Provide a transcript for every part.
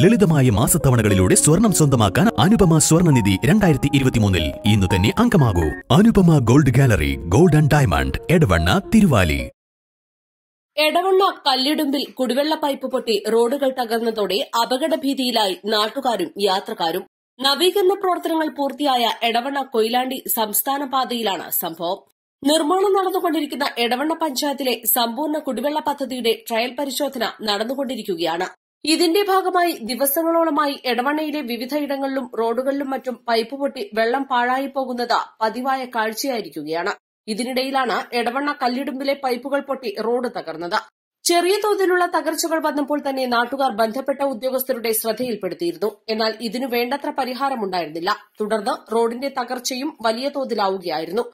ലളിതമായ മാസത്തവണകളിലൂടെ സ്വർണം സ്വന്തമാക്കാൻ അനുപമ സ്വർണ്ണനിധി 2023 ഇന്ന് തന്നെ അംഗമാകൂ. Anupama gold gallery, gold and diamond, Edavanna, Thiruvali. Edavanna കല്ലിടുമ്പിൽ കുടിവെള്ള പൈപ്പ് പൊട്ടി റോഡുകൾ തകർന്നതോടെ അപകടഭീതിയിലായി നാട്ടുകാരും യാത്രക്കാരും. നവീകരണ പ്രവർത്തനങ്ങൾ പൂർത്തിയായ എടവണ്ണ കൊയിലാണ്ടി സംസ്ഥാന പാതയിലാണ് സംഭവം. നിർമ്മാണം നടന്നുകൊണ്ടിരിക്കുന്ന എടവണ്ണ പഞ്ചായത്തിലെ സമ്പൂർണ്ണ കുടിവെള്ള പദ്ധതിയുടെ ട്രയൽ പരിശോധന നടന്നുകൊണ്ടിരിക്കുകയാണ്. ഇതിന്റെ ഭാഗമായി ദിവസങ്ങളോളമായി എടവണ്ണയിലെ വിവിധയിടങ്ങളിലും റോഡുകളിലും മറ്റും പൈപ്പ് പൊട്ടി വെള്ളം പാഴായി പോകുന്നത് പതിവായ കാഴ്ചയായിരിക്കുകയാണ്. ഇതിനിടയിലാണ് എടവണ്ണ കല്ലിടുമ്പിലെ പൈപ്പുകൾ പൊട്ടി റോഡ് തകർന്നത്. ചെറിയ തോതിലുള്ള തകർച്ചകൾ വന്നപ്പോൾ തന്നെ നാട്ടുകാർ ബന്ധപ്പെട്ട ഉദ്യോഗസ്ഥരുടെ ശ്രദ്ധയിൽപ്പെടുത്തിയിരുന്നു. എന്നാൽ ഇതിനു വേണ്ടത്ര പരിഹാരമുണ്ടായിരുന്നില്ല. തുടർന്ന് റോഡിന്റെ തകർച്ചയും വലിയ തോതിലാവുകയായിരുന്നു.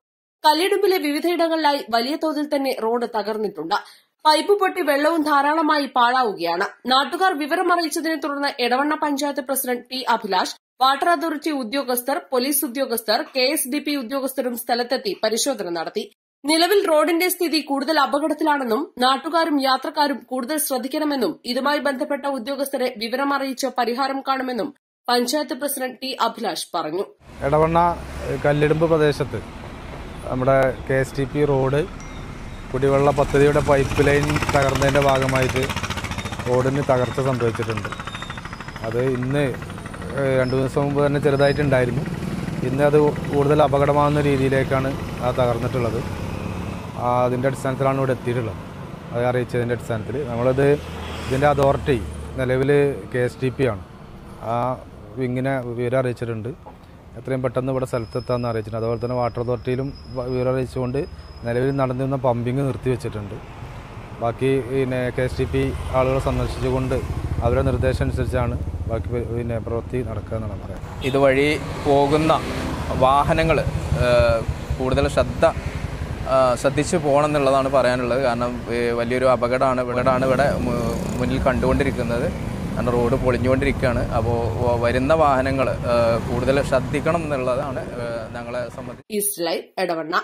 കല്ലിടുമ്പിലെ വിവിധയിടങ്ങളിലായി വലിയ തോതിൽ തന്നെ റോഡ് തകർന്നിട്ടുണ്ട്. പൈപ്പ് പൊട്ടി വെള്ളവും ധാരാളമായി പാഴാവുകയാണ്. നാട്ടുകാർ വിവരമറിയിച്ചതിനെ തുടർന്ന് Edavanna panchayat president T Abhilash, water authority ഉദ്യോഗസ്ഥർ, പോലീസ് ഉദ്യോഗസ്ഥർ, KSDP ഉദ്യോഗസ്ഥരും സ്ഥലത്തെത്തി പരിശോധന നടത്തി. നിലവിൽ റോഡിന്റെ സ്ഥിതി കൂടുതൽ അപകടത്തിലാണെന്നും നാട്ടുകാരും യാത്രക്കാരും കൂടുതൽ ശ്രദ്ധിക്കണമെന്നും ഇതുമായി ബന്ധപ്പെട്ട ഉദ്യോഗസ്ഥരെ വിവരമറിയിച്ച് പരിഹാരം കാണുമെന്നും പഞ്ചായത്ത് പ്രസിഡന്റ് ടി അഭിലാഷ് പറഞ്ഞു. എടവണ്ണ കല്ലിടുമ്പ് പ്രദേശത്ത് നമ്മുടെ KSDP റോഡ് കുടിവെള്ള പദ്ധതിയുടെ പൈപ്പ് ലൈൻ തകർന്നതിൻ്റെ ഭാഗമായിട്ട് റോഡിന് തകർച്ച സംഭവിച്ചിട്ടുണ്ട്. അത് ഇന്ന് 2 ദിവസം മുമ്പ് തന്നെ ചെറുതായിട്ടുണ്ടായിരുന്നു. ഇന്ന് അത് കൂടുതൽ അപകടമാകുന്ന രീതിയിലേക്കാണ് തകർന്നിട്ടുള്ളത്. അതിൻ്റെ അടിസ്ഥാനത്തിലാണ് ഇവിടെ എത്തിയിട്ടുള്ളത്. അത് അറിയിച്ചതിൻ്റെ അടിസ്ഥാനത്തിൽ ഇതിൻ്റെ അതോറിറ്റി നിലവിൽ KSDP ആണ്. ആ വിങ്ങിനെ വിവരം അറിയിച്ചിട്ടുണ്ട്. എത്രയും പെട്ടെന്ന് ഇവിടെ സ്ഥലത്തെത്താമെന്ന് അറിയിച്ചിട്ടുണ്ട്. അതുപോലെ തന്നെ വാട്ടർ അതോറിറ്റിയിലും വിവരം അറിയിച്ചുകൊണ്ട് നിലവിൽ നടന്നിരുന്ന പമ്പിങ് നിർത്തിവെച്ചിട്ടുണ്ട്. ബാക്കി KSDP ആളുകളെ സന്ദർശിച്ചുകൊണ്ട് അവരുടെ നിർദ്ദേശം അനുസരിച്ചാണ് ബാക്കി പ്രവൃത്തി നടക്കുക എന്നാണ് പറയാം. ഇതുവഴി പോകുന്ന വാഹനങ്ങൾ കൂടുതൽ ശ്രദ്ധിച്ചു പോകണം എന്നുള്ളതാണ് പറയാനുള്ളത്. കാരണം വലിയൊരു അപകടമാണ് ഇവിടെ മുന്നിൽ കണ്ടുകൊണ്ടിരിക്കുന്നത്. കാരണം റോഡ് പൊളിഞ്ഞുകൊണ്ടിരിക്കുകയാണ്. അപ്പോൾ വരുന്ന വാഹനങ്ങൾ കൂടുതൽ ശ്രദ്ധിക്കണം എന്നുള്ളതാണ് ഞങ്ങളെ സംബന്ധിച്ച്. East live, Edavanna.